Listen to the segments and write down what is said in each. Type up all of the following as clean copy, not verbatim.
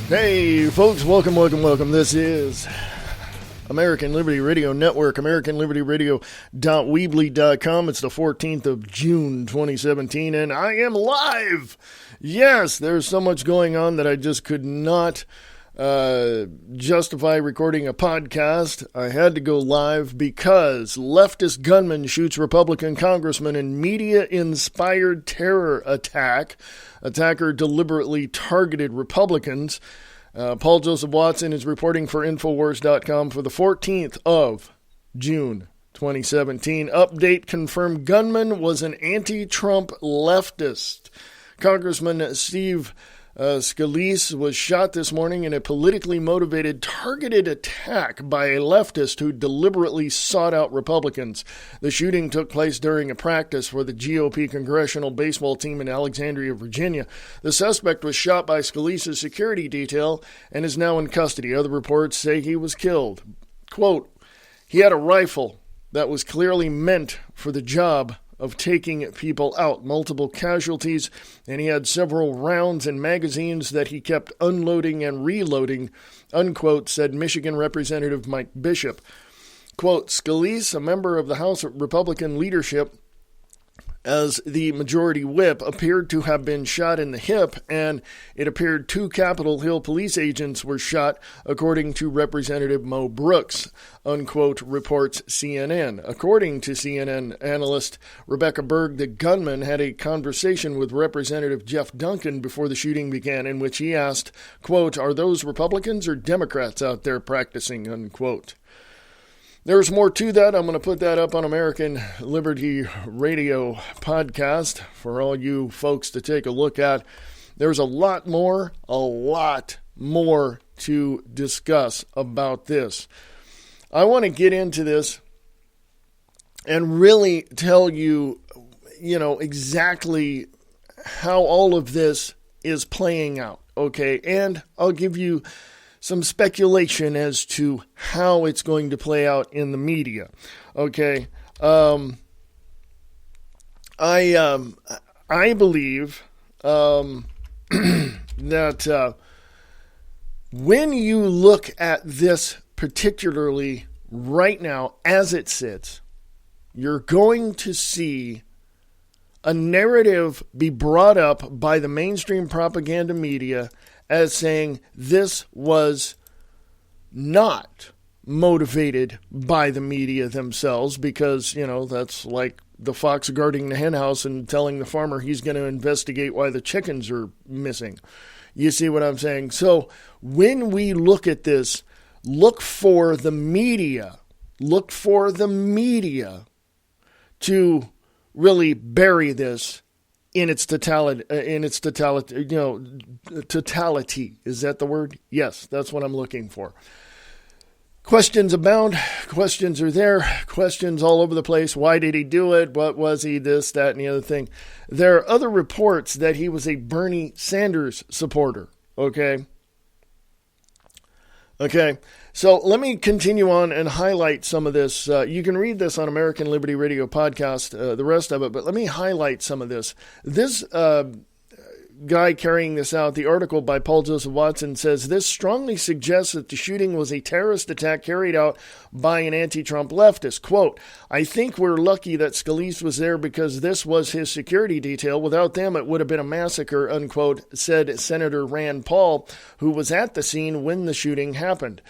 Hey, folks, welcome. This is American Liberty Radio Network, AmericanLibertyRadio.weebly.com. It's the 14th of June, 2017, and I am live. Yes, there's so much going on that I just could not justify recording a podcast. I had to go live because leftist gunman shoots Republican congressman in media-inspired terror attack. Attacker deliberately targeted Republicans. Paul Joseph Watson is reporting for Infowars.com for the 14th of June, 2017. Update confirmed gunman was an anti-Trump leftist. Congressman Steve Scalise was shot this morning in a politically motivated, targeted attack by a leftist who deliberately sought out Republicans. The shooting took place during a practice for the GOP congressional baseball team in Alexandria, Virginia. The suspect was shot by Scalise's security detail and is now in custody. Other reports say he was killed. Quote, he had a rifle that was clearly meant for the job of taking people out, multiple casualties, and he had several rounds and magazines that he kept unloading and reloading, unquote, said Michigan Representative Mike Bishop. Quote, Scalise, a member of the House Republican leadership as the majority whip, appeared to have been shot in the hip, and it appeared 2 Capitol Hill police agents were shot, according to Representative Mo Brooks, unquote, reports CNN. According to CNN analyst Rebecca Berg, the gunman had a conversation with Representative Jeff Duncan before the shooting began, in which he asked, quote, are those Republicans or Democrats out there practicing, unquote. There's more to that. I'm going to put that up on American Liberty Radio podcast for all you folks to take a look at. There's a lot more to discuss about this. I want to get into this and really tell you, exactly how all of this is playing out, okay? And I'll give you some speculation as to how it's going to play out in the media. Okay, I believe that when you look at this particularly right now as it sits, you're going to see a narrative be brought up by the mainstream propaganda media as saying this was not motivated by the media themselves because, that's like the fox guarding the hen house and telling the farmer he's going to investigate why the chickens are missing. You see what I'm saying? So when we look at this, look for the media to really bury this in its totality. Totality. Is that the word? Yes, that's what I'm looking for. Questions abound. Questions are there. Questions all over the place. Why did he do it? What was he? This, that, and the other thing. There are other reports that he was a Bernie Sanders supporter. Okay. So let me continue on and highlight some of this. You can read this on American Liberty Radio podcast, the rest of it, but let me highlight some of this. This guy carrying this out, the article by Paul Joseph Watson, says this strongly suggests that the shooting was a terrorist attack carried out by an anti-Trump leftist. Quote, I think we're lucky that Scalise was there because this was his security detail. Without them, it would have been a massacre, unquote, said Senator Rand Paul, who was at the scene when the shooting happened.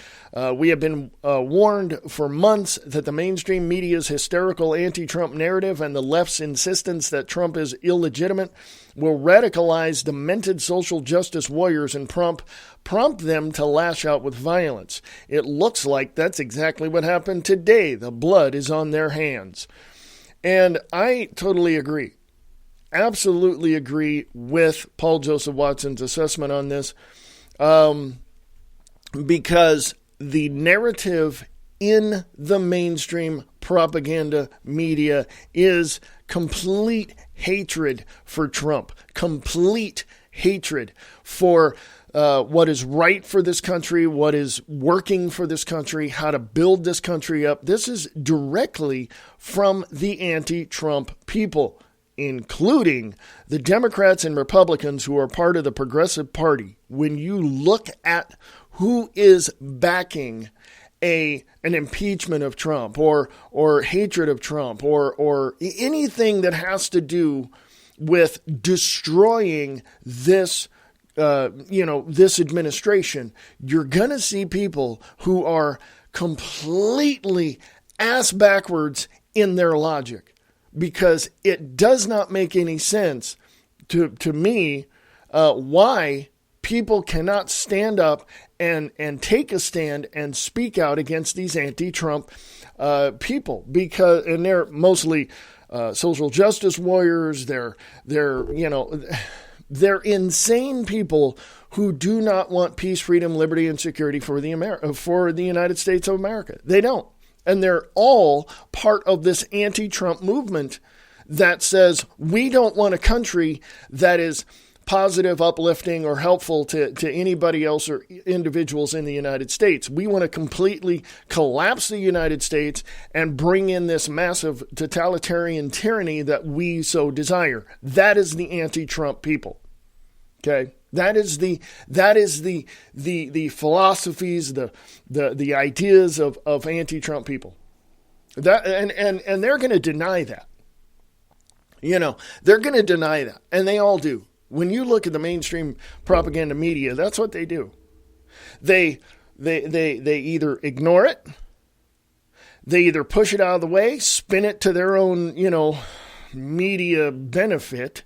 We have been warned for months that the mainstream media's hysterical anti-Trump narrative and the left's insistence that Trump is illegitimate will radicalize demented social justice warriors and prompt them to lash out with violence. It looks like that's exactly what happened today. The blood is on their hands. And I totally agree. Absolutely agree with Paul Joseph Watson's assessment on this. Because the narrative in the mainstream propaganda media is complete hatred for Trump, complete hatred for what is right for this country, what is working for this country, how to build this country up. This is directly from the anti-Trump people. including the Democrats and Republicans who are part of the Progressive Party, when you look at who is backing an impeachment of Trump or hatred of Trump or anything that has to do with destroying this this administration, you're going to see people who are completely ass backwards in their logic, because it does not make any sense to me why people cannot stand up and take a stand and speak out against these anti-Trump people, and they're mostly social justice warriors. They're insane people who do not want peace, freedom, liberty, and security for the United States of America. They don't. And they're all part of this anti-Trump movement that says we don't want a country that is positive, uplifting, or helpful to anybody else or individuals in the United States. We want to completely collapse the United States and bring in this massive totalitarian tyranny that we so desire. That is the anti-Trump people. Okay? That is the philosophies, the ideas of anti-Trump people. That and they're going to deny that. They're going to deny that, and they all do. When you look at the mainstream propaganda media, that's what they do. They either ignore it, they either push it out of the way, spin it to their own, media benefit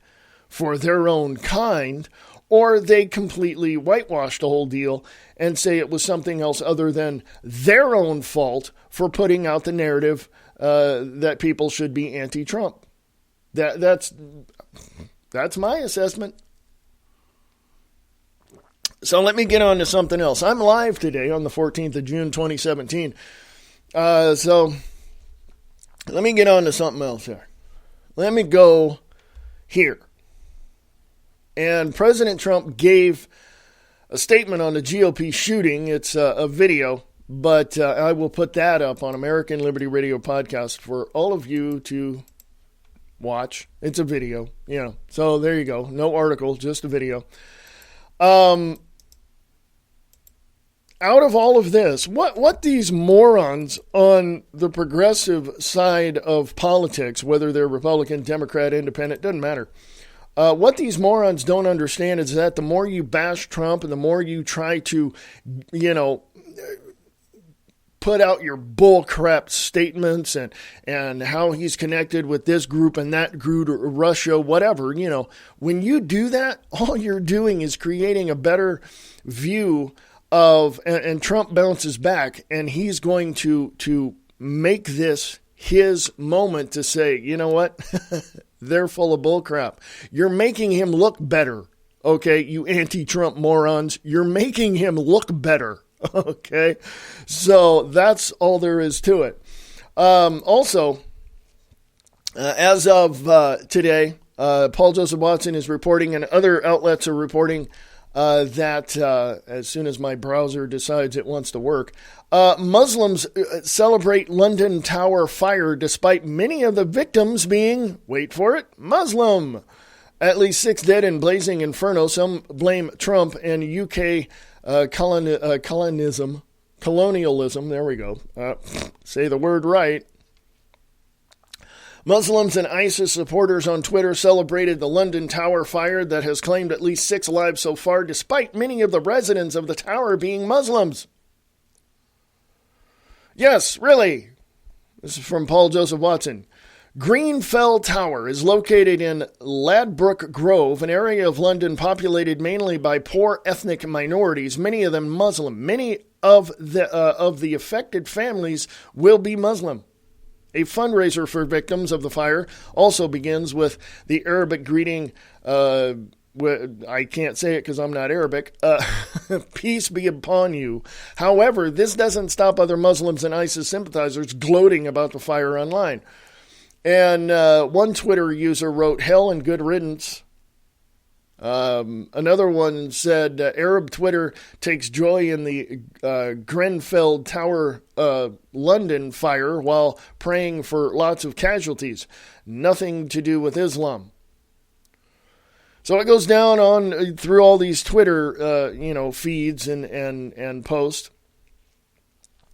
for their own kind, or they completely whitewash the whole deal and say it was something else other than their own fault for putting out the narrative that people should be anti-Trump. That's my assessment. So let me get on to something else. I'm live today on the 14th of June, 2017. So let me get on to something else here. Let me go here. And President Trump gave a statement on the GOP shooting. It's a video, but I will put that up on American Liberty Radio podcast for all of you to watch. It's a video, So there you go. No article, just a video. Out of all of this, what these morons on the progressive side of politics, whether they're Republican, Democrat, Independent, doesn't matter. What these morons don't understand is that the more you bash Trump and the more you try to, put out your bullcrap statements and how he's connected with this group and that group, or Russia, whatever, when you do that, all you're doing is creating a better view of, and Trump bounces back, and he's going to make this his moment to say, you know what? They're full of bullcrap. You're making him look better. Okay, you anti-Trump morons. You're making him look better. Okay, so that's all there is to it. Also, as of today, Paul Joseph Watson is reporting, and other outlets are reporting that as soon as my browser decides it wants to work, Muslims celebrate London Tower fire despite many of the victims being, wait for it, Muslim. At least 6 dead in blazing inferno. Some blame Trump and UK colonialism. There we go. Say the word right. Muslims and ISIS supporters on Twitter celebrated the London Tower fire that has claimed at least 6 lives so far, despite many of the residents of the tower being Muslims. Yes, really. This is from Paul Joseph Watson. Greenfell Tower is located in Ladbroke Grove, an area of London populated mainly by poor ethnic minorities, many of them Muslim. Many of the affected families will be Muslim. A fundraiser for victims of the fire also begins with the Arabic greeting, I can't say it because I'm not Arabic, peace be upon you. However, this doesn't stop other Muslims and ISIS sympathizers gloating about the fire online. And one Twitter user wrote, hell and good riddance. Another one said, Arab Twitter takes joy in the Grenfell Tower London fire while praying for lots of casualties. Nothing to do with Islam. So it goes down on through all these Twitter, feeds and posts.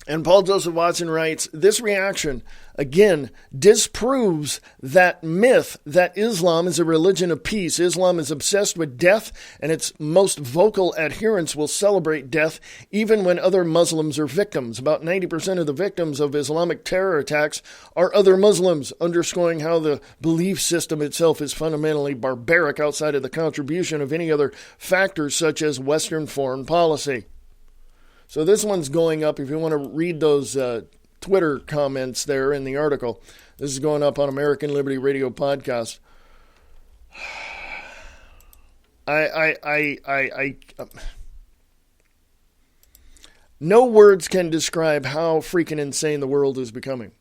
And Paul Joseph Watson writes, this reaction, again, disproves that myth that Islam is a religion of peace. Islam is obsessed with death, and its most vocal adherents will celebrate death even when other Muslims are victims. About 90% of the victims of Islamic terror attacks are other Muslims, underscoring how the belief system itself is fundamentally barbaric outside of the contribution of any other factors such as Western foreign policy. So this one's going up. If you want to read those Twitter comments there in the article, this is going up on American Liberty Radio podcast. No words can describe how freaking insane the world is becoming.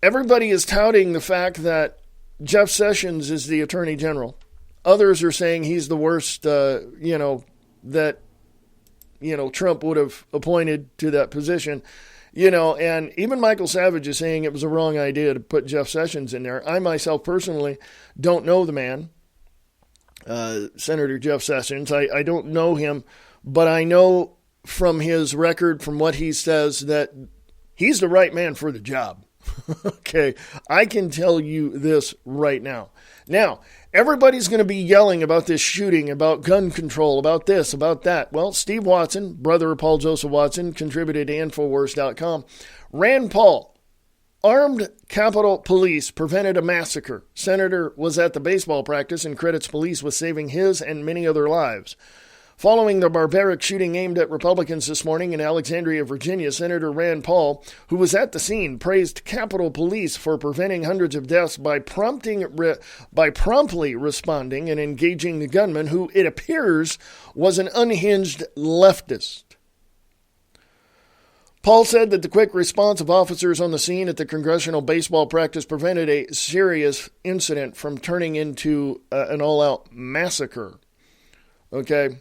Everybody is touting the fact that Jeff Sessions is the Attorney General. Others are saying he's the worst, that Trump would have appointed to that position, and even Michael Savage is saying it was a wrong idea to put Jeff Sessions in there. I myself personally don't know the man, Senator Jeff Sessions. I don't know him, but I know from his record, from what he says, that he's the right man for the job. Okay, I can tell you this right now. Now, everybody's going to be yelling about this shooting, about gun control, about this, about that. Well, Steve Watson, brother of Paul Joseph Watson, contributed to Infowars.com. Rand Paul, armed Capitol Police prevented a massacre. Senator was at the baseball practice and credits police with saving his and many other lives. Following the barbaric shooting aimed at Republicans this morning in Alexandria, Virginia, Senator Rand Paul, who was at the scene, praised Capitol Police for preventing hundreds of deaths by promptly responding and engaging the gunman, who it appears was an unhinged leftist. Paul said that the quick response of officers on the scene at the congressional baseball practice prevented a serious incident from turning into an all-out massacre. Okay.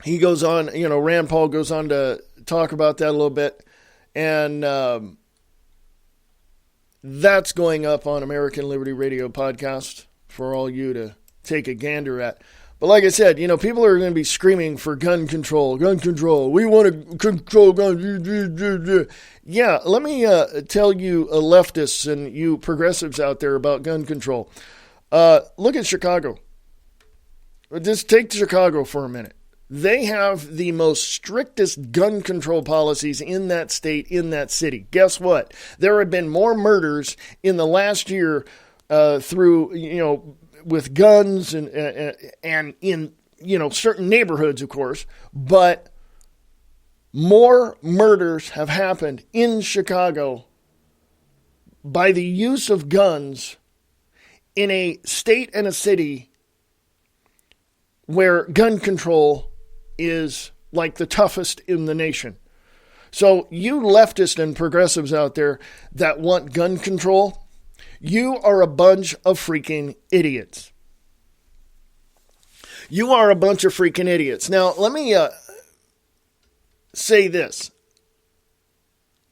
He goes on, Rand Paul goes on to talk about that a little bit, and that's going up on American Liberty Radio podcast for all you to take a gander at. But like I said, people are going to be screaming for gun control. We want to control guns. Yeah, let me tell you leftists and you progressives out there about gun control. Look at Chicago. Just take Chicago for a minute. They have the most strictest gun control policies in that state, in that city. Guess what? There have been more murders in the last year through, with guns and in, certain neighborhoods, of course. But more murders have happened in Chicago by the use of guns in a state and a city where gun control is like the toughest in the nation. So you leftists and progressives out there that want gun control, you are a bunch of freaking idiots. You are a bunch of freaking idiots. Now, let me say this.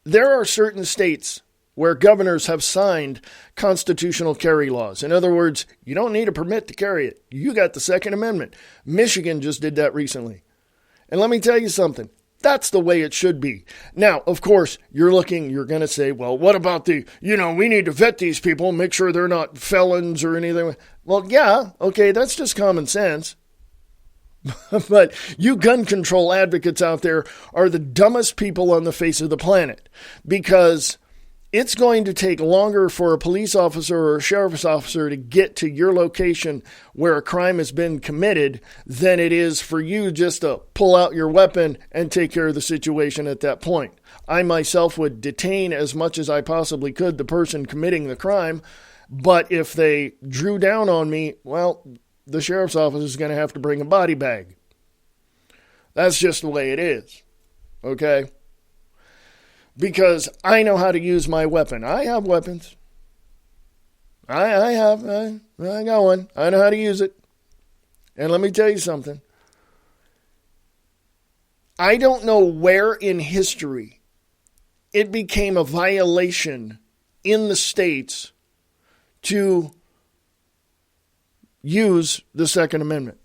There are certain states where governors have signed constitutional carry laws. In other words, you don't need a permit to carry it. You got the Second Amendment. Michigan just did that recently. And let me tell you something. That's the way it should be. Now, of course, you're going to say, well, what about we need to vet these people, make sure they're not felons or anything. Well, yeah, okay, that's just common sense. But you gun control advocates out there are the dumbest people on the face of the planet, because it's going to take longer for a police officer or a sheriff's officer to get to your location where a crime has been committed than it is for you just to pull out your weapon and take care of the situation at that point. I myself would detain as much as I possibly could the person committing the crime, but if they drew down on me, well, the sheriff's office is going to have to bring a body bag. That's just the way it is, okay? Because I know how to use my weapon. I have weapons. I have. I got one. I know how to use it. And let me tell you something. I don't know where in history it became a violation in the states to use the Second Amendment.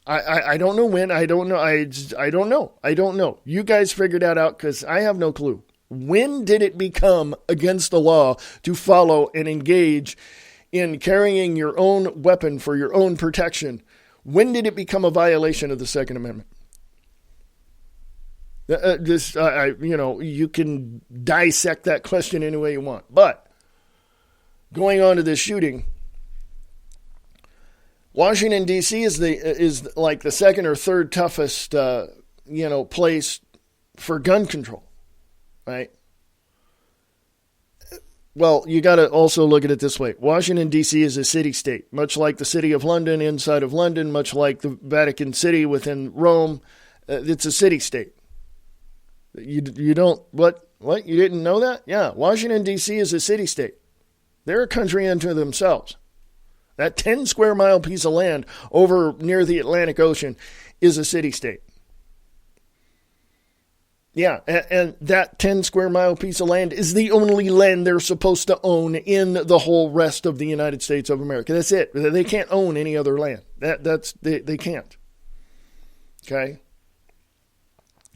I don't know when. I don't know. I don't know. I don't know. You guys figure that out because I have no clue. When did it become against the law to follow and engage in carrying your own weapon for your own protection? When did it become a violation of the Second Amendment? You can dissect that question any way you want. But going on to this shooting, Washington, D.C. is like the second or third toughest, place for gun control, right? Well, you got to also look at it this way. Washington, D.C. is a city-state, much like the city of London inside of London, much like the Vatican City within Rome. It's a city-state. You don't, what? You didn't know that? Yeah, Washington, D.C. is a city-state. They're a country unto themselves. That 10 square mile piece of land over near the Atlantic Ocean is a city-state. Yeah, and that 10 square mile piece of land is the only land they're supposed to own in the whole rest of the United States of America. That's it. They can't own any other land. They can't. Okay?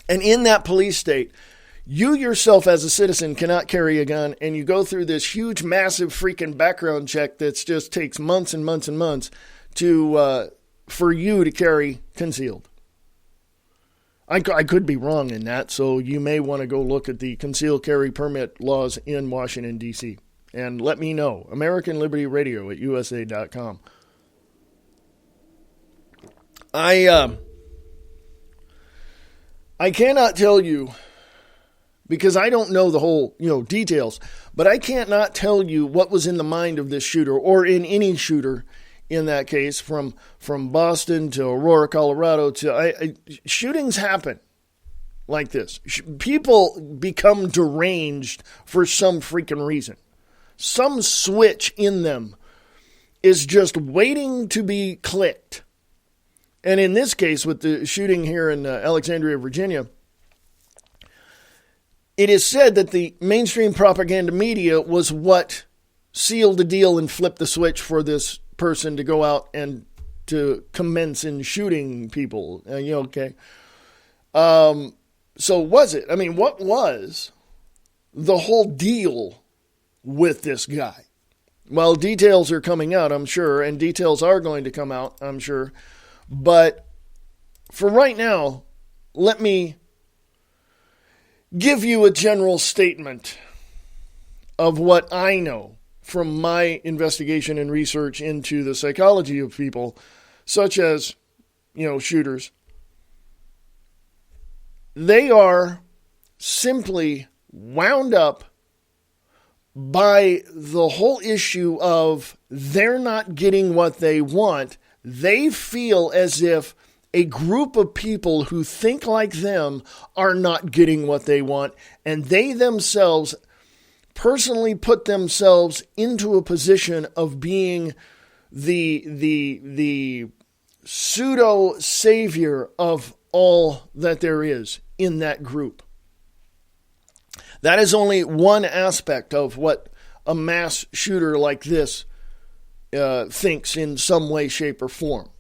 And in that police state, you yourself as a citizen cannot carry a gun, and you go through this huge, massive freaking background check that just takes months and months and months for you to carry concealed. I could be wrong in that, so you may want to go look at the concealed carry permit laws in Washington, D.C. And let me know. American Liberty Radio at USA.com. I cannot tell you, because I don't know the whole, details, but I can't not tell you what was in the mind of this shooter, or in any shooter in that case, from Boston to Aurora, Colorado, to shootings happen like this. People become deranged for some freaking reason. Some switch in them is just waiting to be clicked. And in this case, with the shooting here in Alexandria, Virginia, it is said that the mainstream propaganda media was what sealed the deal and flipped the switch for this person to go out and to commence in shooting people. Okay? So was it? I mean, what was the whole deal with this guy? Well, details are coming out, I'm sure, and details are going to come out, I'm sure. But for right now, let me give you a general statement of what I know from my investigation and research into the psychology of people, such as, shooters. They are simply wound up by the whole issue of they're not getting what they want. They feel as if a group of people who think like them are not getting what they want, and they themselves personally put themselves into a position of being the pseudo savior of all that there is in that group. That is only one aspect of what a mass shooter like this thinks in some way, shape, or form.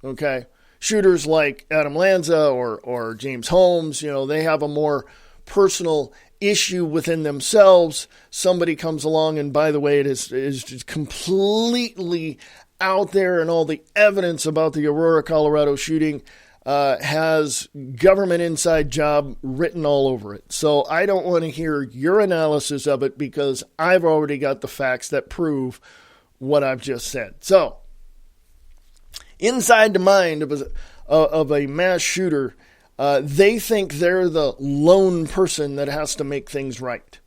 Okay? Shooters like Adam Lanza or James Holmes, they have a more personal issue within themselves. Somebody comes along, and by the way, it is just completely out there, and all the evidence about the Aurora, Colorado shooting has government inside job written all over it. So I don't want to hear your analysis of it, because I've already got the facts that prove what I've just said. So inside the mind of a mass shooter, they think they're the lone person that has to make things right.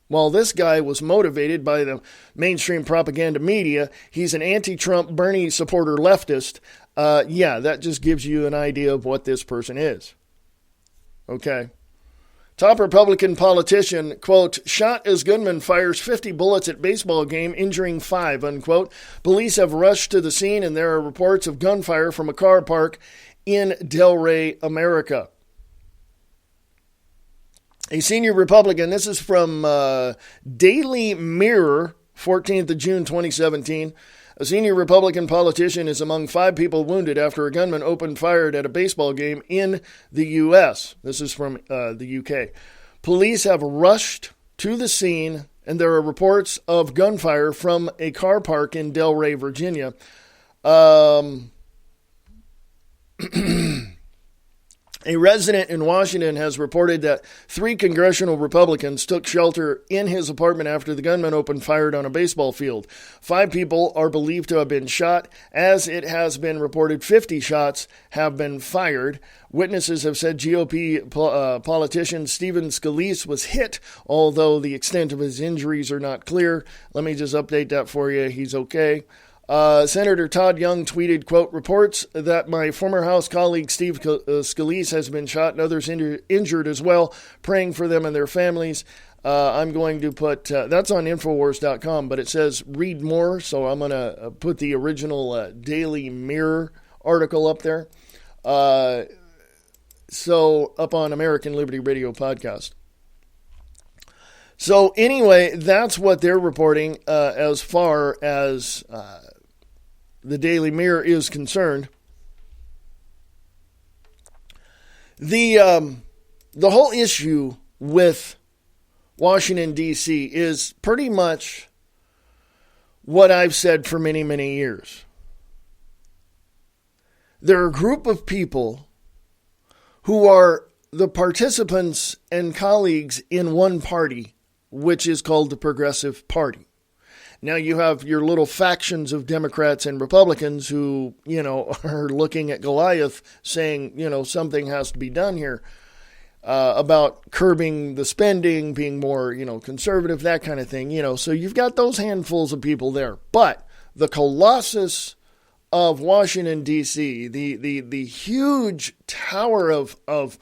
Well, this guy was motivated by the mainstream propaganda media. He's an anti-Trump, Bernie supporter leftist. That just gives you an idea of what this person is. Okay? Top Republican politician, quote, shot as gunman fires 50 bullets at baseball game, injuring 5, unquote. Police have rushed to the scene, and there are reports of gunfire from a car park in Delray, America. A senior Republican, this is from Daily Mirror, 14th of June, 2017. A senior Republican politician is among 5 people wounded after a gunman opened fire at a baseball game in the U.S. This is from the U.K. Police have rushed to the scene, and there are reports of gunfire from a car park in Delray, Virginia. A resident in Washington has reported that 3 congressional Republicans took shelter in his apartment after the gunman opened fire on a baseball field. 5 people are believed to have been shot. As it has been reported, 50 shots have been fired. Witnesses have said GOP politician Stephen Scalise was hit, although the extent of his injuries are not clear. Let me just update that for you. He's okay. Senator Todd Young tweeted, quote, reports that my former House colleague Steve Scalise has been shot and others injured as well, praying for them and their families. I'm going to put, that's on Infowars.com, but it says read more, so I'm going to put the original Daily Mirror article up there. So up on American Liberty Radio podcast. So anyway, that's what they're reporting as far as the Daily Mirror is concerned. The whole issue with Washington, D.C. is pretty much what I've said for many, many years. There are a group of people who are the participants and colleagues in one party, which is called the Progressive Party. Now you have your little factions of Democrats and Republicans who, are looking at Goliath saying, something has to be done here about curbing the spending, being more, conservative, that kind of thing, So you've got those handfuls of people there. But the colossus of Washington, D.C., the huge tower of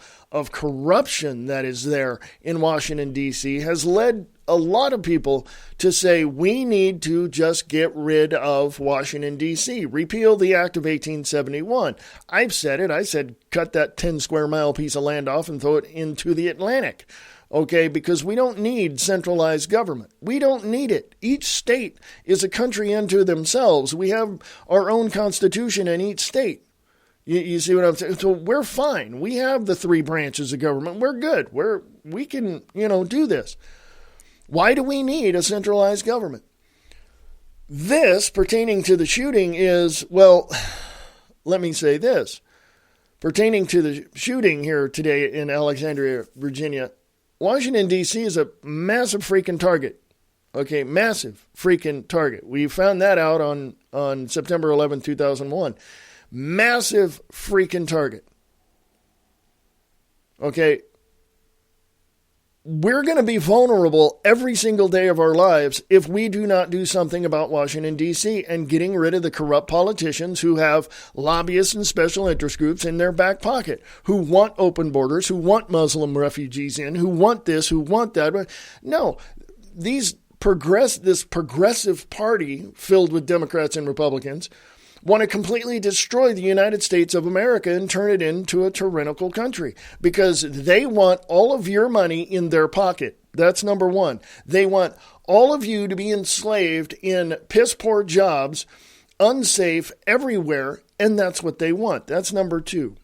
corruption that is there in Washington, D.C., has led a lot of people to say we need to just get rid of Washington, D.C., repeal the Act of 1871. I've said it. I said cut that 10 square mile piece of land off and throw it into the Atlantic. Okay, because we don't need centralized government. We don't need it. Each state is a country unto themselves. We have our own constitution in each state. You see what I'm saying? So we're fine. We have the 3 branches of government. We're good. We can, do this. Why do we need a centralized government? This, pertaining to the shooting, is, well, let me say this. Pertaining to the shooting here today in Alexandria, Virginia, Washington, D.C. is a massive freaking target. Okay, massive freaking target. We found that out on September 11, 2001. Massive freaking target. Okay, we're going to be vulnerable every single day of our lives if we do not do something about Washington, D.C. and getting rid of the corrupt politicians who have lobbyists and special interest groups in their back pocket, who want open borders, who want Muslim refugees in, who want this, who want that. No, this progressive party filled with Democrats and Republicans want to completely destroy the United States of America and turn it into a tyrannical country because they want all of your money in their pocket. That's number one. They want all of you to be enslaved in piss-poor jobs, unsafe everywhere, and that's what they want. That's number 2.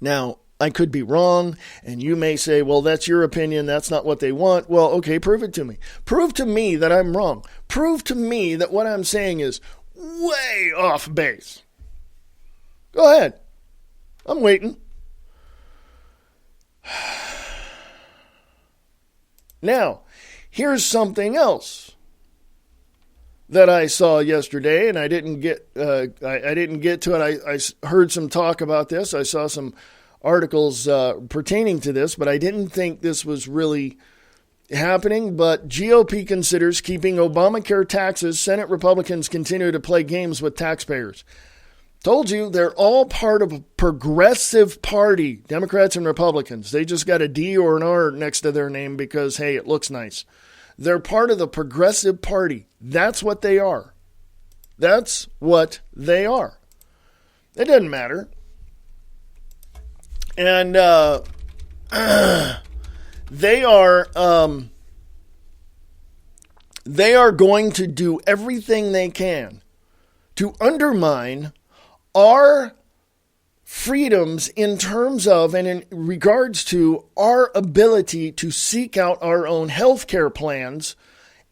Now, I could be wrong, and you may say, well, that's your opinion. That's not what they want. Well, okay, prove it to me. Prove to me that I'm wrong. Prove to me that what I'm saying is way off base. Go ahead. I'm waiting. Now, here's something else that I saw yesterday, and I didn't get to it. I heard some talk about this. I saw some articles pertaining to this, but I didn't think this was really happening. But GOP considers keeping Obamacare taxes. Senate Republicans continue to play games with taxpayers. Told you, they're all part of a progressive party, Democrats and Republicans. They just got a D or an R next to their name because, hey, it looks nice. They're part of the progressive party. That's what they are. That's what they are. It doesn't matter. And they are going to do everything they can to undermine our freedoms in terms of and in regards to our ability to seek out our own health care plans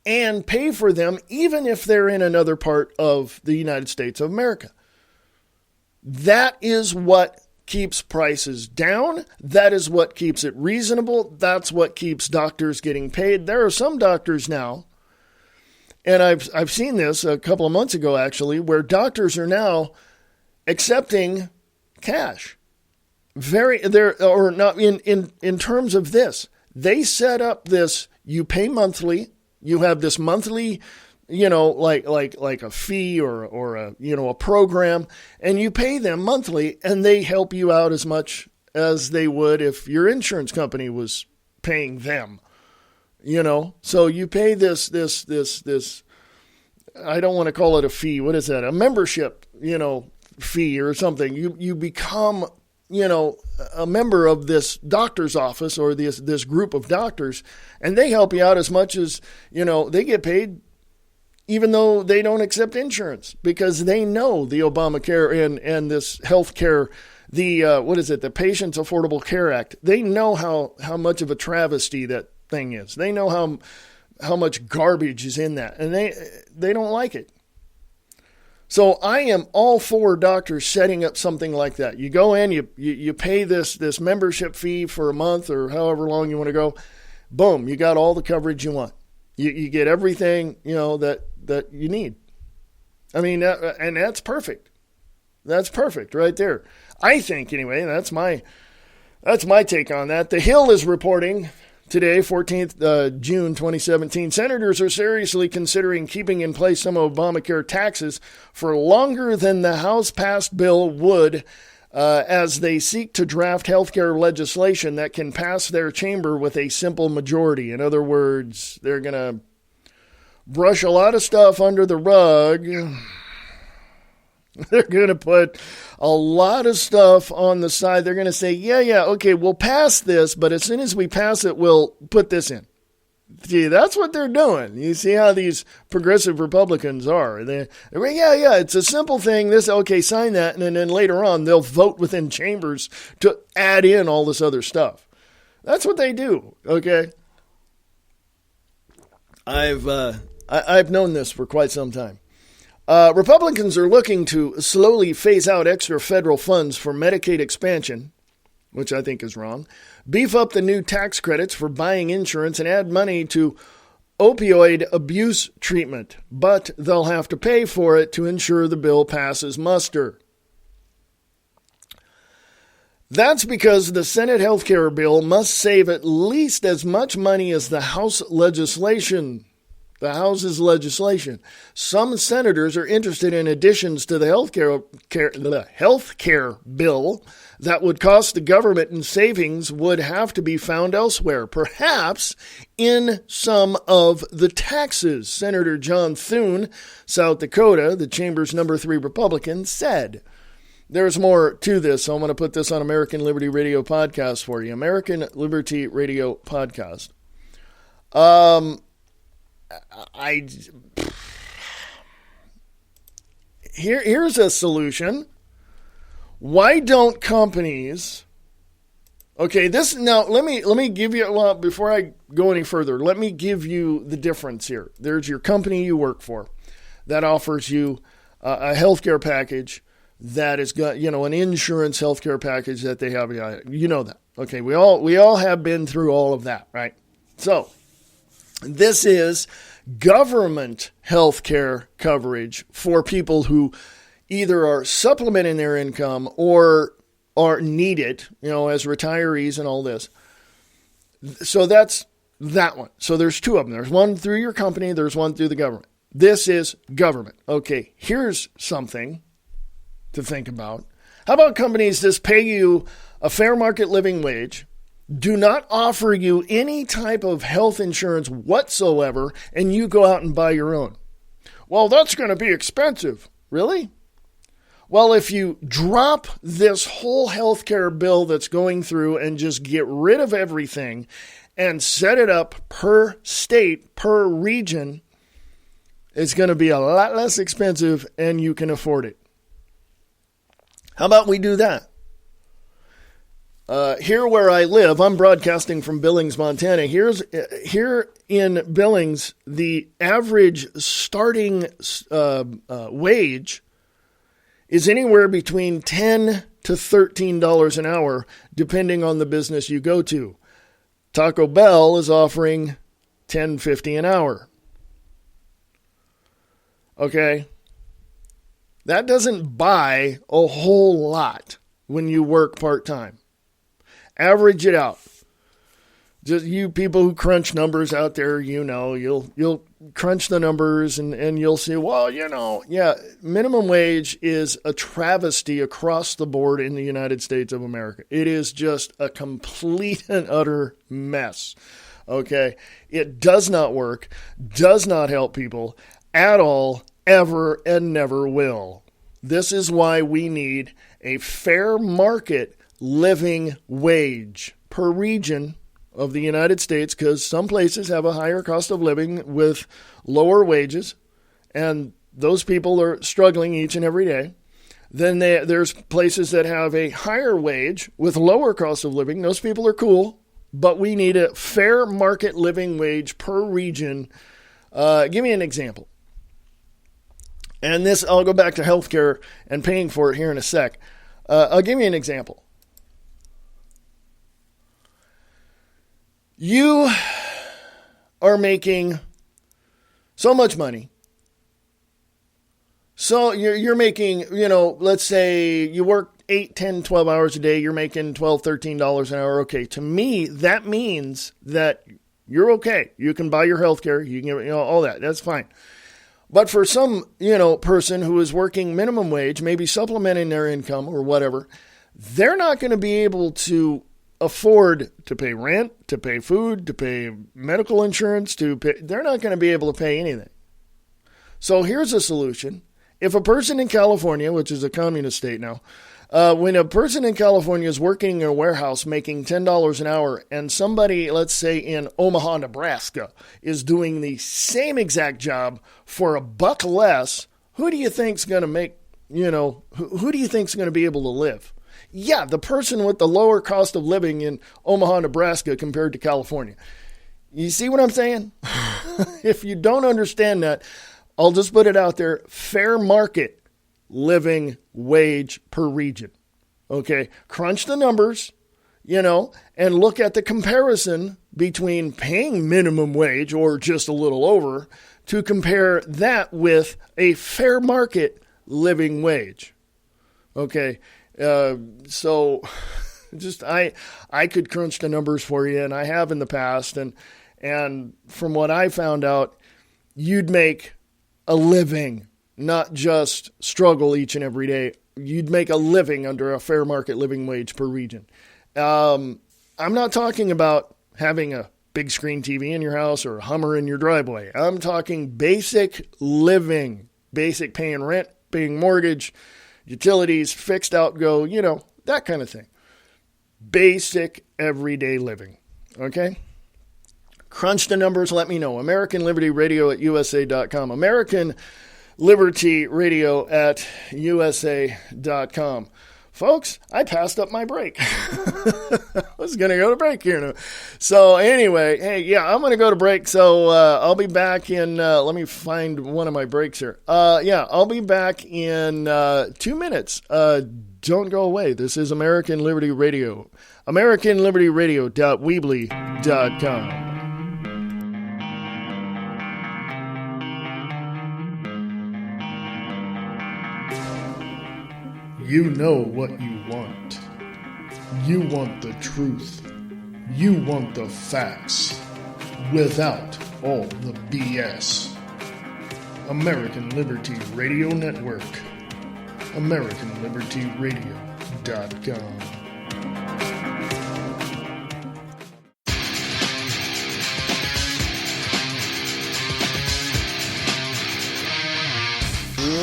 and pay for them, even if they're in another part of the United States of America. That is what keeps prices down. That is what keeps it reasonable. That's what keeps doctors getting paid. There are some doctors now, and I've seen this a couple of months ago, actually, where doctors are now accepting cash. In terms of this, they set up this, you pay monthly, you have this monthly, like a fee or a program, and you pay them monthly, and they help you out as much as they would if your insurance company was paying them. So you pay this, I don't want to call it a fee. What is that? A membership, fee or something. You become, a member of this doctor's office or this group of doctors, and they help you out as much as, they get paid even though they don't accept insurance because they know the Obamacare and this health care, the Patients Affordable Care Act. They know how much of a travesty that thing is. They know how much garbage is in that, and they don't like it. So I am all for doctors setting up something like that. You go in, you pay this membership fee for a month or however long you want to go. Boom, you got all the coverage you want. You get everything, that you need. I mean, and that's perfect. That's perfect right there. I think anyway, that's my take on that. The Hill is reporting today, 14th June 2017, senators are seriously considering keeping in place some Obamacare taxes for longer than the House-passed bill would as they seek to draft health care legislation that can pass their chamber with a simple majority. In other words, they're going to brush a lot of stuff under the rug. They're going to put a lot of stuff on the side. They're going to say, yeah, okay, we'll pass this, but as soon as we pass it, we'll put this in. See, that's what they're doing. You see how these progressive Republicans are. They're it's a simple thing. Okay, sign that, and then later on, they'll vote within chambers to add in all this other stuff. That's what they do, okay? I've known this for quite some time. Republicans are looking to slowly phase out extra federal funds for Medicaid expansion, which I think is wrong, beef up the new tax credits for buying insurance, and add money to opioid abuse treatment. But they'll have to pay for it to ensure the bill passes muster. That's because the Senate health care bill must save at least as much money as the House legislation. The House's legislation. Some senators are interested in additions to the health care bill that would cost the government, and savings would have to be found elsewhere, perhaps in some of the taxes. Senator John Thune, South Dakota, the chamber's number 3 Republican, said. There's more to this, so I'm going to put this on American Liberty Radio Podcast for you. American Liberty Radio Podcast. Here's a solution. Why don't companies? Okay, let me give you, before I go any further, let me give you the difference here. There's your company you work for that offers you a healthcare package that has got, an insurance healthcare package that they have. You know that. Okay, we all have been through all of that, right? So this is government health care coverage for people who either are supplementing their income or need it, as retirees and all this. So that's that one. So there's 2 of them. There's one through your company. There's one through the government. This is government. Okay, here's something to think about? How about companies just pay you a fair market living wage, do not offer you any type of health insurance whatsoever, and you go out and buy your own? Well, that's going to be expensive. Really? Well, if you drop this whole healthcare bill that's going through and just get rid of everything and set it up per state, per region, it's going to be a lot less expensive and you can afford it. How about we do that? Here where I live, I'm broadcasting from Billings, Montana. Here in Billings, the average starting wage is anywhere between $10 to $13 an hour, depending on the business you go to. Taco Bell is offering $10.50 an hour. Okay? That doesn't buy a whole lot when you work part-time. Average it out. Just you people who crunch numbers out there, you'll crunch the numbers and you'll see, minimum wage is a travesty across the board in the United States of America. It is just a complete and utter mess. Okay? It does not work, does not help people at all, ever, and never will. This is why we need a fair market living wage per region of the United States, because some places have a higher cost of living with lower wages, and those people are struggling each and every day. Then there's places that have a higher wage with lower cost of living. Those people are cool, but we need a fair market living wage per region. Give me an example. And this, I'll go back to healthcare and paying for it here in a sec. I'll give you an example. You are making so much money. So you're making, let's say you work 8, 10, 12 hours a day. You're making $12, $13 an hour. Okay. To me, that means that you're okay. You can buy your health care. You can, all that. That's fine. But for some, person who is working minimum wage, maybe supplementing their income or whatever, they're not going to be able to afford to pay rent, to pay food, to pay medical insurance, they're not going to be able to pay anything. So here's a solution. If a person in California, which is a communist state now, when a person in California is working in a warehouse making $10 an hour and somebody, let's say in Omaha, Nebraska, is doing the same exact job for $1 less, who do you think's going to make, who do you think's going to be able to live? Yeah, the person with the lower cost of living in Omaha, Nebraska compared to California. You see what I'm saying? If you don't understand that, I'll just put it out there. Fair market living wage per region. Okay, crunch the numbers, and look at the comparison between paying minimum wage or just a little over to compare that with a fair market living wage. Okay. So just, I could crunch the numbers for you, and I have in the past. And from what I found out, you'd make a living, not just struggle each and every day. You'd make a living under a fair market living wage per region. I'm not talking about having a big screen TV in your house or a Hummer in your driveway. I'm talking basic living, basic paying rent, paying mortgage, utilities, fixed outgo, that kind of thing. Basic everyday living. Okay? Crunch the numbers, let me know. American Liberty Radio at USA.com. American Liberty Radio at USA.com. Folks, I passed up my break. I was going to go to break here now. So anyway, hey, I'm going to go to break. So I'll be back in, let me find one of my breaks here. I'll be back in 2 minutes. Don't go away. This is American Liberty Radio. AmericanLibertyRadio.weebly.com. You know what you want. You want the truth. You want the facts. Without all the BS. American Liberty Radio Network. AmericanLibertyRadio.com.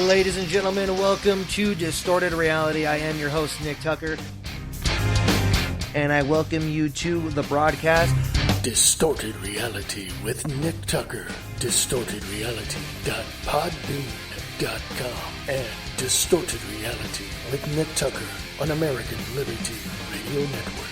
Ladies and gentlemen, welcome to Distorted Reality. I am your host, Nick Tucker, and I welcome you to the broadcast. Distorted Reality with Nick Tucker. DistortedReality.podbean.com and Distorted Reality with Nick Tucker on American Liberty Radio Network.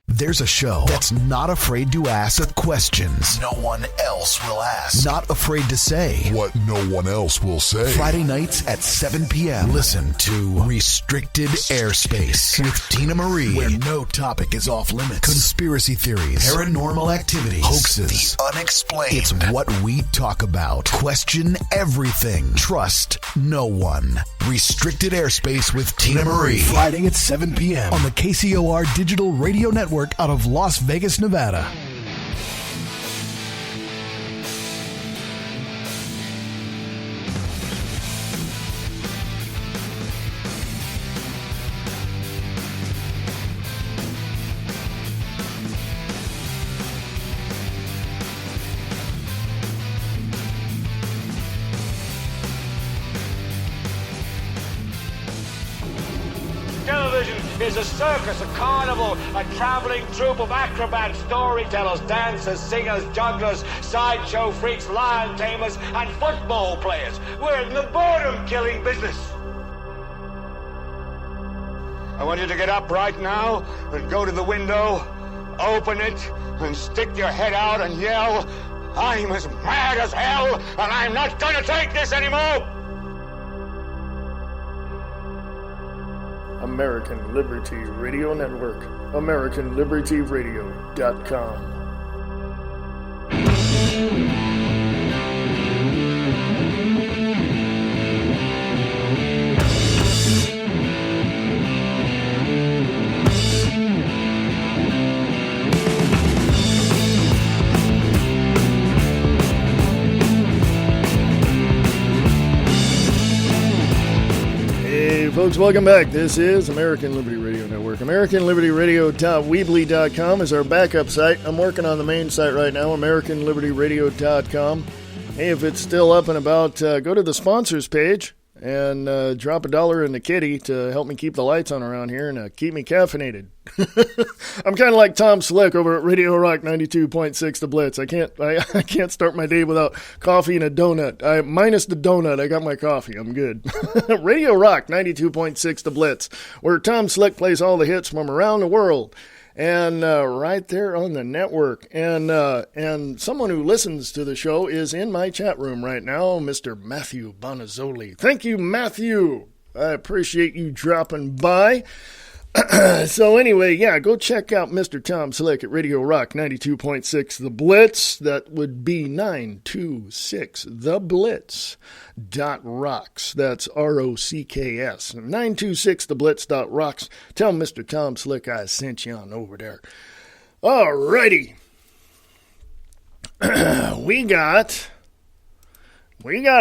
There's a show that's not afraid to ask questions no one else will ask. Not afraid to say what no one else will say. Friday nights at 7 p.m. Listen to Restricted Airspace with Tina Marie, where no topic is off limits. Conspiracy theories, paranormal activities, hoaxes, the unexplained. It's what we talk about. Question everything. Trust no one. Restricted Airspace with Tina Marie. Friday at 7 p.m. on the KCOR Digital Radio Network out of Las Vegas, Nevada. Television is a circus, a carnival, a traveling troupe of acrobats, storytellers, dancers, singers, jugglers, sideshow freaks, lion tamers, and football players. We're in the boredom-killing business. I want you to get up right now and go to the window, open it, and stick your head out and yell, "I'm as mad as hell, and I'm not going to take this anymore!" American Liberty Radio Network, AmericanLibertyRadio.com. Folks, welcome back. This is American Liberty Radio Network. AmericanLibertyRadio.weebly.com is our backup site. I'm working on the main site right now, AmericanLibertyRadio.com. Hey, if it's still up and about, go to the sponsors page and drop $1 in the kitty to help me keep the lights on around here and keep me caffeinated. I'm kind of like Tom Slick over at Radio Rock 92.6 The Blitz. I can't start my day without coffee and a donut. Minus the donut, I got my coffee. I'm good. Radio Rock 92.6 The Blitz, where Tom Slick plays all the hits from around the world. And right there on the network. And someone who listens to the show is in my chat room right now, Mr. Matthew Bonazzoli. Thank you, Matthew. I appreciate you dropping by. So anyway, yeah, go check out Mr. Tom Slick at Radio Rock 92.6 The Blitz. That would be 926theblitz.rocks. That's ROCKS. 926theblitz.rocks. Tell Mr. Tom Slick I sent you on over there. Alrighty. We got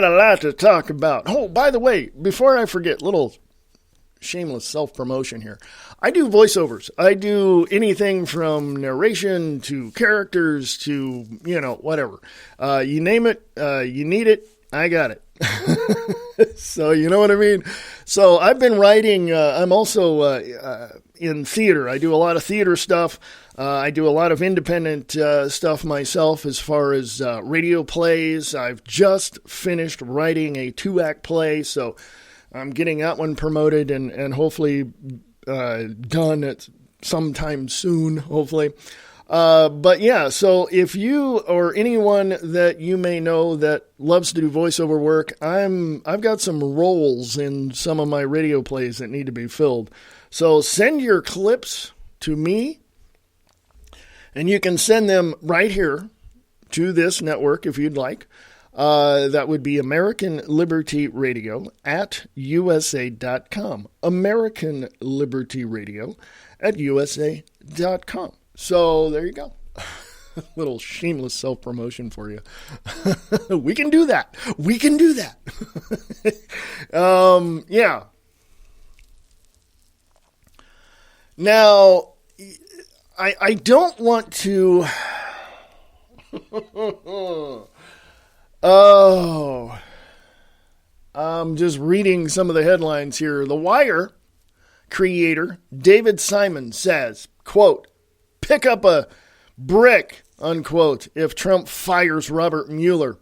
a lot to talk about. Oh, by the way, before I forget, little shameless self-promotion here. I do voiceovers. I do anything from narration to characters to, whatever. You name it, you need it, I got it. So, you know what I mean? So, I've been writing, I'm also in theater. I do a lot of theater stuff. I do a lot of independent stuff myself as far as radio plays. I've just finished writing a 2-act play, so I'm getting that one promoted and hopefully done at sometime soon, hopefully. But yeah, so if you or anyone that you may know that loves to do voiceover work, I've got some roles in some of my radio plays that need to be filled. So send your clips to me, and you can send them right here to this network if you'd like. That would be American Liberty Radio at USA.com. American Liberty Radio at USA.com. So there you go. Little shameless self-promotion for you. We can do that. Yeah. Now, I don't want to... I'm just reading some of the headlines here. The Wire creator David Simon says, quote, pick up a brick, unquote, if Trump fires Robert Mueller.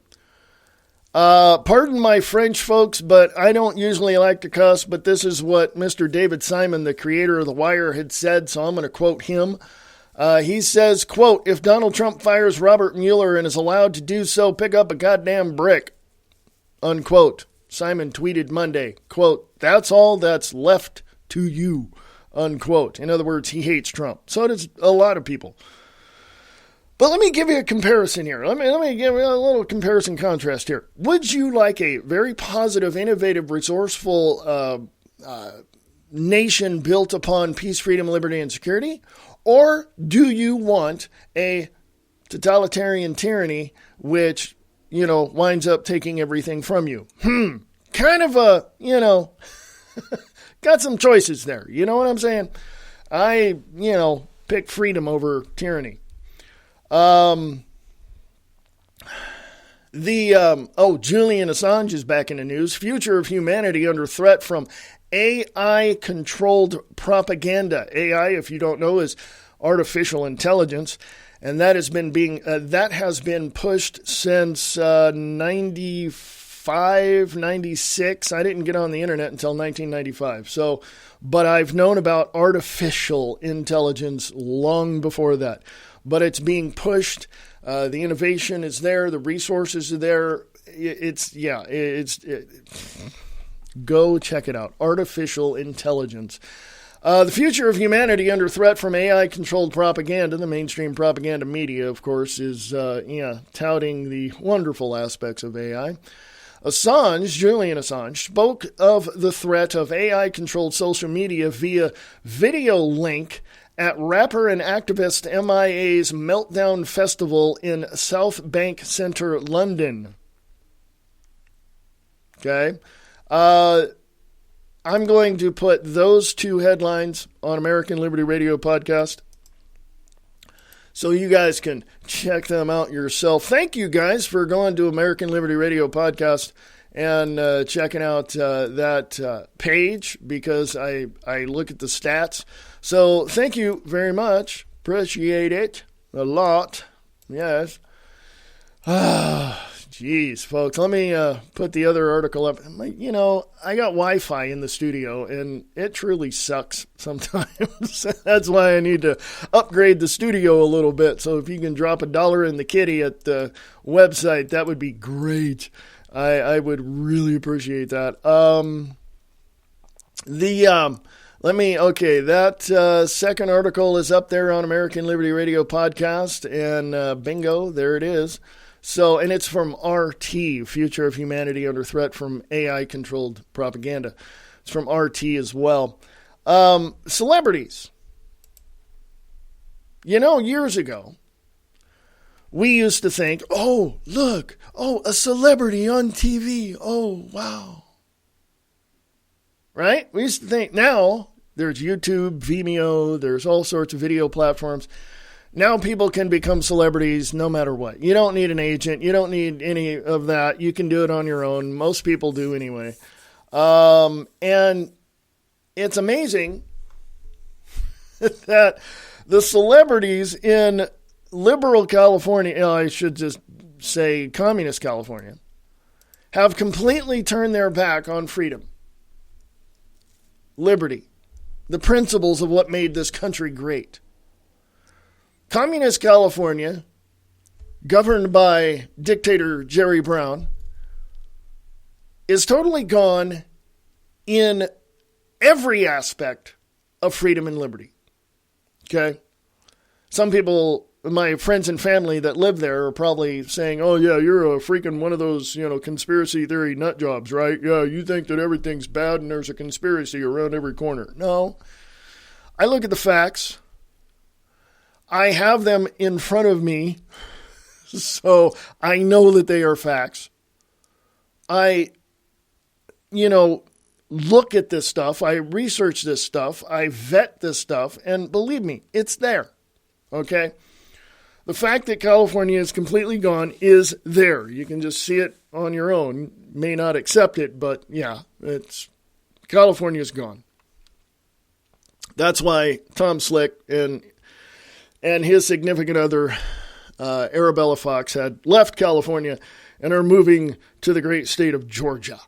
Pardon my French, folks, but I don't usually like to cuss, but this is what Mr. David Simon, the creator of The Wire, had said, so I'm going to quote him. He says, quote, if Donald Trump fires Robert Mueller and is allowed to do so, pick up a goddamn brick, unquote. Simon tweeted Monday, quote, that's all that's left to you, unquote. In other words, he hates Trump. So does a lot of people. But let me give you a comparison here. Let me give you a little comparison contrast here. Would you like a very positive, innovative, resourceful nation built upon peace, freedom, liberty, and security? Or do you want a totalitarian tyranny which, winds up taking everything from you? Kind of a, got some choices there. You know what I'm saying? I, pick freedom over tyranny. Julian Assange is back in the news. Future of humanity under threat from AI-controlled propaganda. AI, if you don't know, is artificial intelligence, and that has been pushed since 95, 96. I didn't get on the internet until 1995. But I've known about artificial intelligence long before that. But it's being pushed. The innovation is there. The resources are there. Go check it out. Artificial intelligence. The future of humanity under threat from AI-controlled propaganda. The mainstream propaganda media, of course, is touting the wonderful aspects of AI. Julian Assange, spoke of the threat of AI-controlled social media via video link at rapper and activist MIA's Meltdown Festival in South Bank Centre, London. Okay. I'm going to put those two headlines on American Liberty Radio podcast so you guys can check them out yourself. Thank you guys for going to American Liberty Radio podcast and checking out that page because I look at the stats. So thank you very much. Appreciate it a lot. Yes. Jeez, folks. Let me put the other article up. I got Wi-Fi in the studio, and it truly sucks sometimes. That's why I need to upgrade the studio a little bit. So if you can drop $1 in the kitty at the website, that would be great. I would really appreciate that. That second article is up there on American Liberty Radio podcast, and bingo, there it is. So, and it's from RT, Future of Humanity Under Threat from AI-Controlled Propaganda. It's from RT as well. Celebrities. Years ago, we used to think, oh, look, a celebrity on TV. Oh, wow. Right? We used to think now there's YouTube, Vimeo, there's all sorts of video platforms. Now people can become celebrities no matter what. You don't need an agent. You don't need any of that. You can do it on your own. Most people do anyway. And it's amazing that the celebrities in liberal California, I should just say communist California, have completely turned their back on freedom, liberty, the principles of what made this country great. Communist California, governed by dictator Jerry Brown, is totally gone in every aspect of freedom and liberty. Okay? Some people, my friends and family that live there are probably saying, oh yeah, you're a freaking one of those, conspiracy theory nut jobs, right? Yeah, you think that everything's bad and there's a conspiracy around every corner. No. I look at the facts. I have them in front of me, so I know that they are facts. look at this stuff. I research this stuff. I vet this stuff. And believe me, it's there. Okay? The fact that California is completely gone is there. You can just see it on your own. May not accept it, but yeah, California's gone. That's why Tom Slick and his significant other, Arabella Fox, had left California and are moving to the great state of Georgia.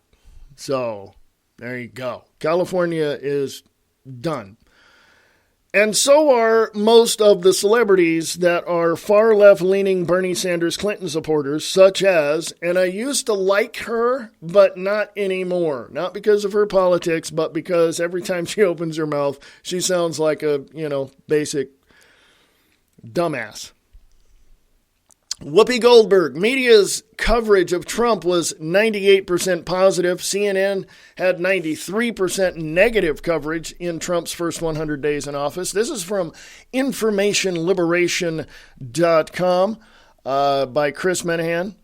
So there you go. California is done. And so are most of the celebrities that are far left-leaning Bernie Sanders Clinton supporters, such as, and I used to like her, but not anymore. Not because of her politics, but because every time she opens her mouth, she sounds like a, basic dumbass. Whoopi Goldberg. Media's coverage of Trump was 98% positive. CNN had 93% negative coverage in Trump's first 100 days in office. This is from informationliberation.com by Chris Menahan.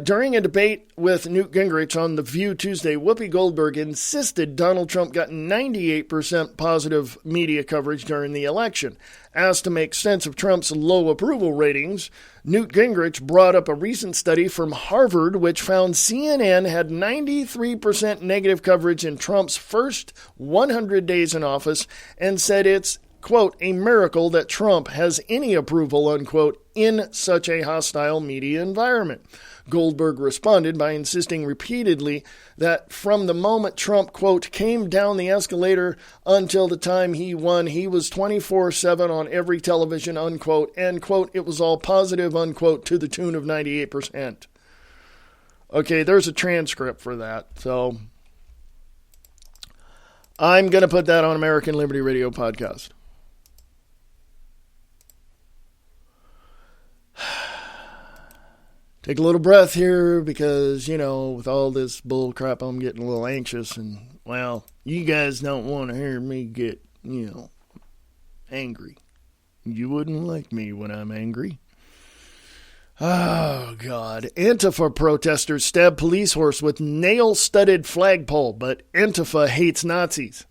During a debate with Newt Gingrich on The View Tuesday, Whoopi Goldberg insisted Donald Trump got 98% positive media coverage during the election. Asked to make sense of Trump's low approval ratings, Newt Gingrich brought up a recent study from Harvard which found CNN had 93% negative coverage in Trump's first 100 days in office and said it's, quote, a miracle that Trump has any approval, unquote, in such a hostile media environment. Goldberg responded by insisting repeatedly that from the moment Trump, quote, came down the escalator until the time he won, he was 24/7 on every television, unquote, and, quote, it was all positive, unquote, to the tune of 98%. Okay, there's a transcript for that, so I'm going to put that on American Liberty Radio podcast. Take a little breath here because, with all this bull crap, I'm getting a little anxious. And, well, you guys don't want to hear me get, angry. You wouldn't like me when I'm angry. Oh, God. Antifa protesters stab police horse with nail-studded flagpole, but Antifa hates Nazis.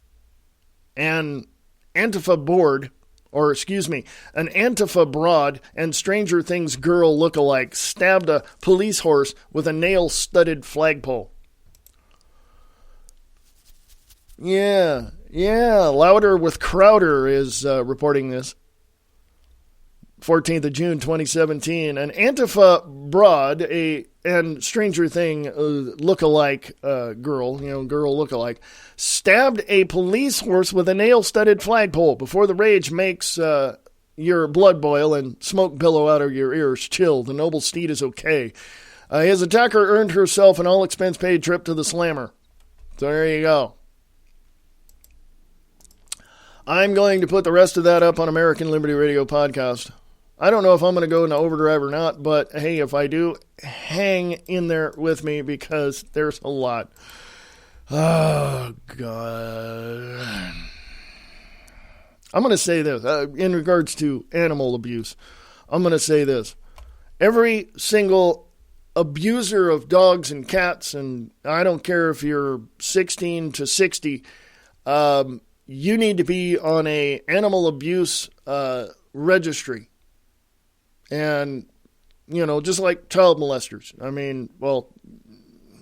And Antifa board... an Antifa broad and Stranger Things girl lookalike stabbed a police horse with a nail-studded flagpole. Yeah, Louder with Crowder is reporting this. 14th of June, 2017. An Antifa broad, and Stranger Thing lookalike girl lookalike, stabbed a police horse with a nail-studded flagpole. Before the rage makes your blood boil and smoke billow out of your ears, chill. The noble steed is okay. His attacker earned herself an all-expense-paid trip to the Slammer. So there you go. I'm going to put the rest of that up on American Liberty Radio podcast. I don't know if I'm going to go into overdrive or not, but hey, if I do, hang in there with me because there's a lot. Oh, God. I'm going to say this in regards to animal abuse. I'm going to say this. Every single abuser of dogs and cats, and I don't care if you're 16 to 60, you need to be on a animal abuse registry. And, just like child molesters. I mean, well,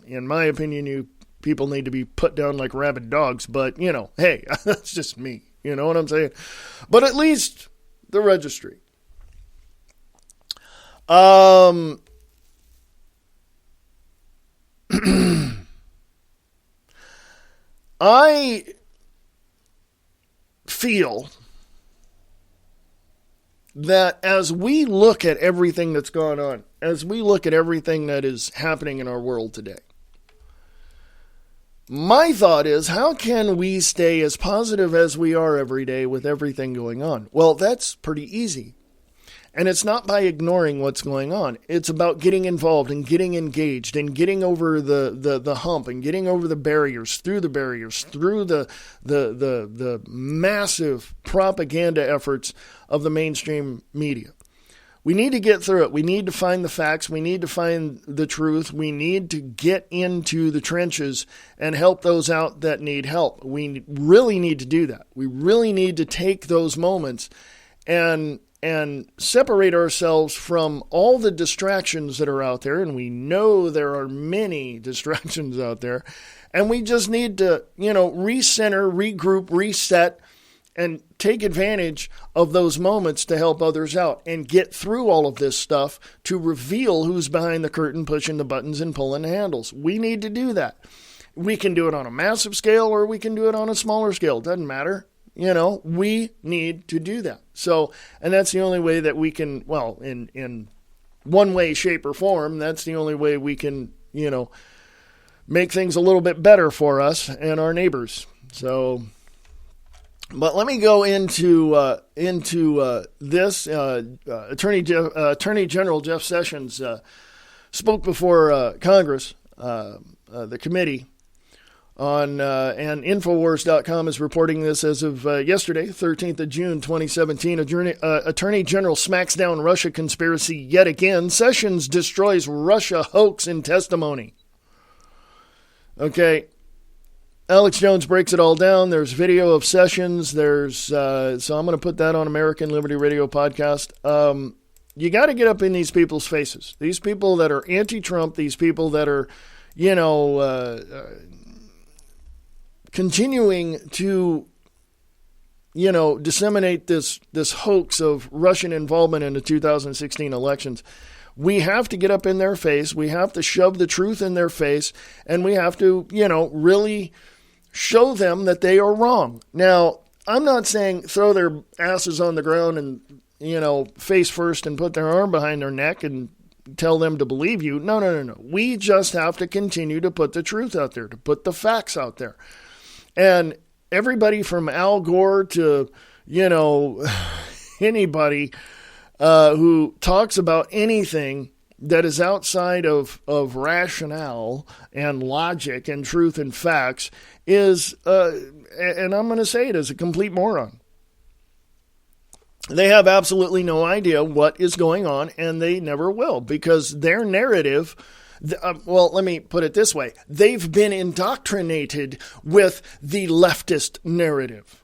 in my opinion, you people need to be put down like rabid dogs. But, hey, that's just me. You know what I'm saying? But at least the registry. I feel that as we look at everything that's gone on, as we look at everything that is happening in our world today, my thought is, how can we stay as positive as we are every day with everything going on? Well, that's pretty easy. And it's not by ignoring what's going on. It's about getting involved and getting engaged and getting over the hump and getting over the barriers, through the massive propaganda efforts of the mainstream media. We need to get through it. We need to find the facts. We need to find the truth. We need to get into the trenches and help those out that need help. We really need to do that. We really need to take those moments and separate ourselves from all the distractions that are out there. And we know there are many distractions out there. And we just need to, recenter, regroup, reset, and take advantage of those moments to help others out and get through all of this stuff to reveal who's behind the curtain, pushing the buttons and pulling the handles. We need to do that. We can do it on a massive scale or we can do it on a smaller scale. Doesn't matter. We need to do that. So, and that's the only way that we can, well, in one way, shape, or form, that's the only way we can, make things a little bit better for us and our neighbors. So, but let me go into this. Attorney General Jeff Sessions spoke before Congress, the committee, and Infowars.com is reporting this as of yesterday, 13th of June, 2017. Attorney General smacks down Russia conspiracy yet again. Sessions destroys Russia hoax in testimony. Okay. Alex Jones breaks it all down. There's video of Sessions. So I'm going to put that on American Liberty Radio podcast. You got to get up in these people's faces. These people that are anti-Trump, these people that are, continuing to, disseminate this hoax of Russian involvement in the 2016 elections. We have to get up in their face. We have to shove the truth in their face, and we have to, really show them that they are wrong. Now, I'm not saying throw their asses on the ground and, face first and put their arm behind their neck and tell them to believe you. No. We just have to continue to put the truth out there, to put the facts out there. And everybody from Al Gore to, anybody who talks about anything that is outside of rationale and logic and truth and facts is, and I'm going to say it, is a complete moron. They have absolutely no idea what is going on, and they never will, because their narrative, let me put it this way. They've been indoctrinated with the leftist narrative.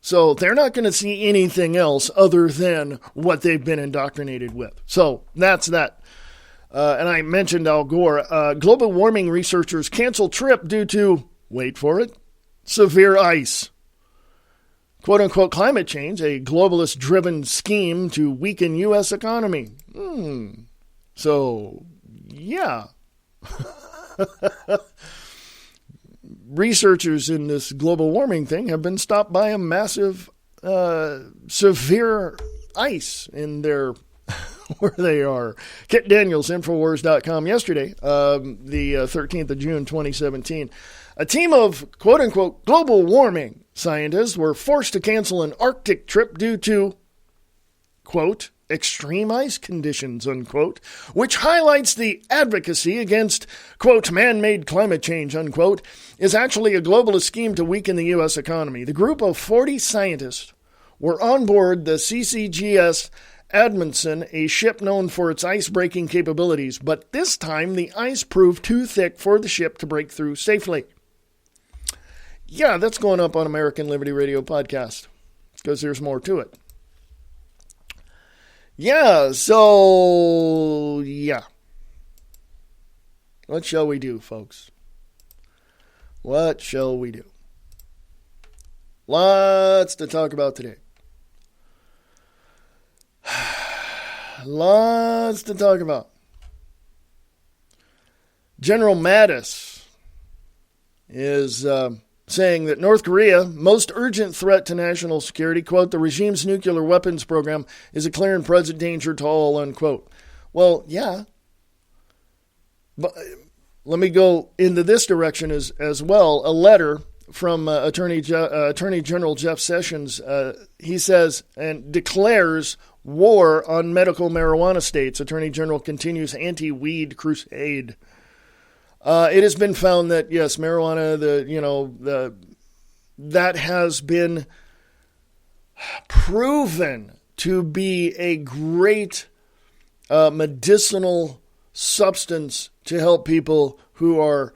So they're not going to see anything else other than what they've been indoctrinated with. So that's that. And I mentioned Al Gore. Global warming researchers cancel trip due to, wait for it, severe ice. Quote-unquote climate change, a globalist-driven scheme to weaken U.S. economy. So, yeah. Researchers in this global warming thing have been stopped by a massive, severe ice in their where they are. Kit Daniels, Infowars.com, yesterday, the 13th of June, 2017. A team of, quote-unquote, global warming scientists were forced to cancel an Arctic trip due to, quote, extreme ice conditions, unquote, which highlights the advocacy against, quote, man-made climate change, unquote, is actually a globalist scheme to weaken the U.S. economy. The group of 40 scientists were on board the CCGS Amundsen, a ship known for its ice-breaking capabilities, but this time the ice proved too thick for the ship to break through safely. Yeah, that's going up on American Liberty Radio podcast, because there's more to it. Yeah, so, yeah. What shall we do, folks? What shall we do? Lots to talk about today. Lots to talk about. General Mattis is saying that North Korea, most urgent threat to national security, quote, the regime's nuclear weapons program is a clear and present danger to all, unquote. Well, yeah. But let me go into this direction as well. A letter from Attorney General Jeff Sessions, he says, and declares war on medical marijuana states. Attorney General continues anti-weed crusade. It has been found that, yes, marijuana, that has been proven to be a great medicinal substance to help people who are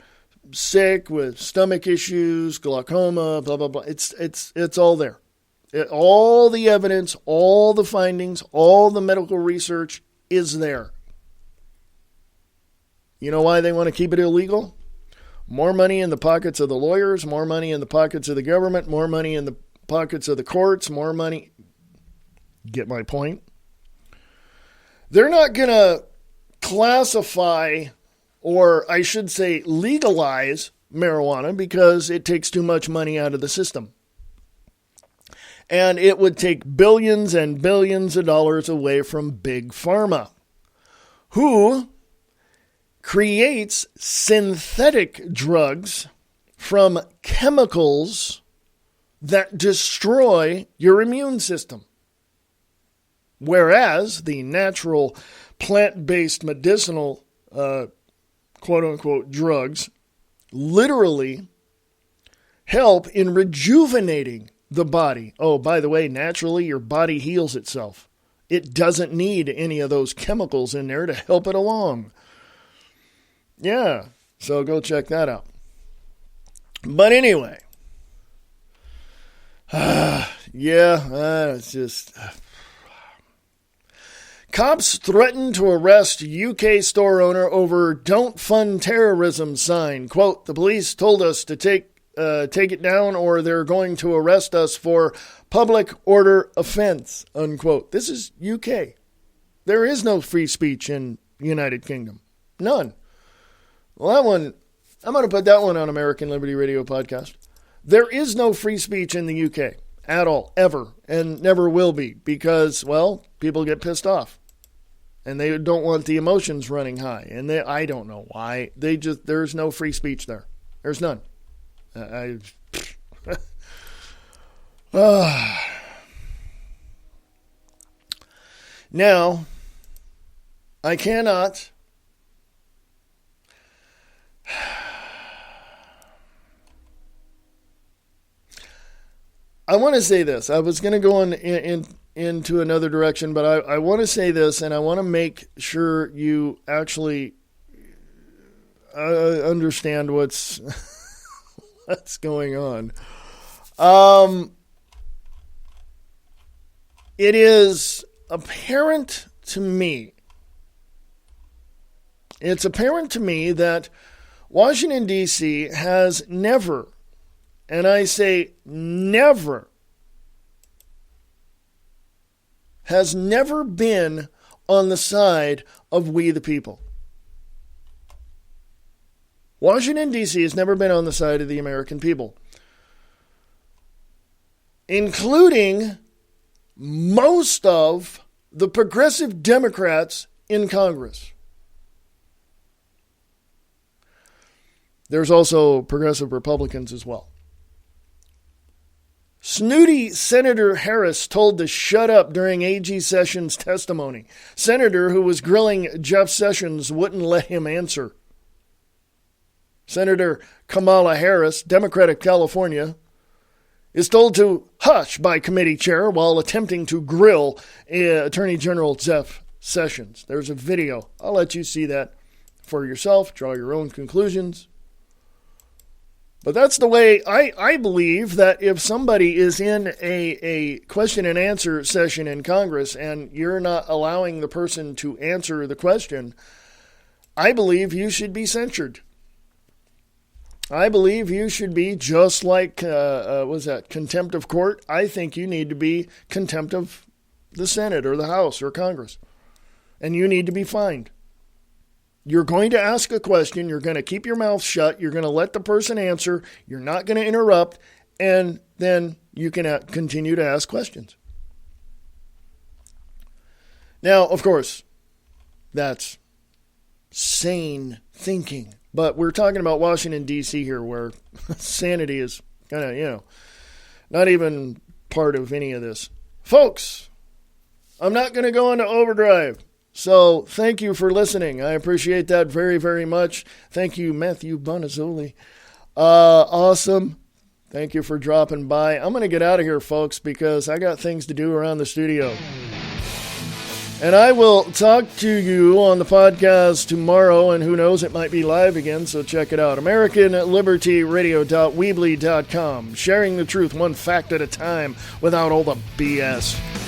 sick with stomach issues, glaucoma, blah, blah, blah. It's all there. All the evidence, all the findings, all the medical research is there. You know why they want to keep it illegal? More money in the pockets of the lawyers, more money in the pockets of the government, more money in the pockets of the courts, more money. Get my point? They're not going to classify, or I should say legalize marijuana because it takes too much money out of the system. And it would take billions and billions of dollars away from Big Pharma, who creates synthetic drugs from chemicals that destroy your immune system. Whereas the natural plant-based medicinal quote-unquote drugs literally help in rejuvenating the body. Oh, by the way, naturally your body heals itself. It doesn't need any of those chemicals in there to help it along. Yeah, so go check that out. But anyway, it's just... Cops threaten to arrest UK store owner over "Don't Fund Terrorism" sign. Quote, the police told us to take it down or they're going to arrest us for public order offense, unquote. This is UK. There is no free speech in United Kingdom. None. Well, that one, I'm going to put that one on American Liberty Radio podcast. There is no free speech in the UK at all, ever, and never will be because, well, people get pissed off. And they don't want the emotions running high. And I don't know why. There's no free speech there. There's none. Now, I cannot. I want to say this. I was going to go into another direction, but I want to say this, and I want to make sure you actually understand what's going on. It is apparent to me. It's apparent to me that Washington, D.C. has never, and I say never, has never been on the side of we the people. Washington, D.C. has never been on the side of the American people, including most of the progressive Democrats in Congress. There's also progressive Republicans as well. Snooty Senator Harris told to shut up during AG Sessions' testimony. Senator who was grilling Jeff Sessions wouldn't let him answer. Senator Kamala Harris, Democrat of California, is told to hush by committee chair while attempting to grill Attorney General Jeff Sessions. There's a video. I'll let you see that for yourself. Draw your own conclusions. But that's the way I believe that if somebody is in a question and answer session in Congress and you're not allowing the person to answer the question, I believe you should be censured. I believe you should be just like, contempt of court? I think you need to be contempt of the Senate or the House or Congress. And you need to be fined. You're going to ask a question. You're going to keep your mouth shut. You're going to let the person answer. You're not going to interrupt. And then you can continue to ask questions. Now, of course, that's sane thinking. But we're talking about Washington, D.C. here, where sanity is kind of, not even part of any of this. Folks, I'm not going to go into overdrive. So thank you for listening. I appreciate that very, very much. Thank you, Matthew Bonazzoli. Awesome. Thank you for dropping by. I'm going to get out of here, folks, because I got things to do around the studio. And I will talk to you on the podcast tomorrow, and who knows, it might be live again, so check it out. AmericanLibertyRadio.weebly.com. Sharing the truth one fact at a time without all the BS.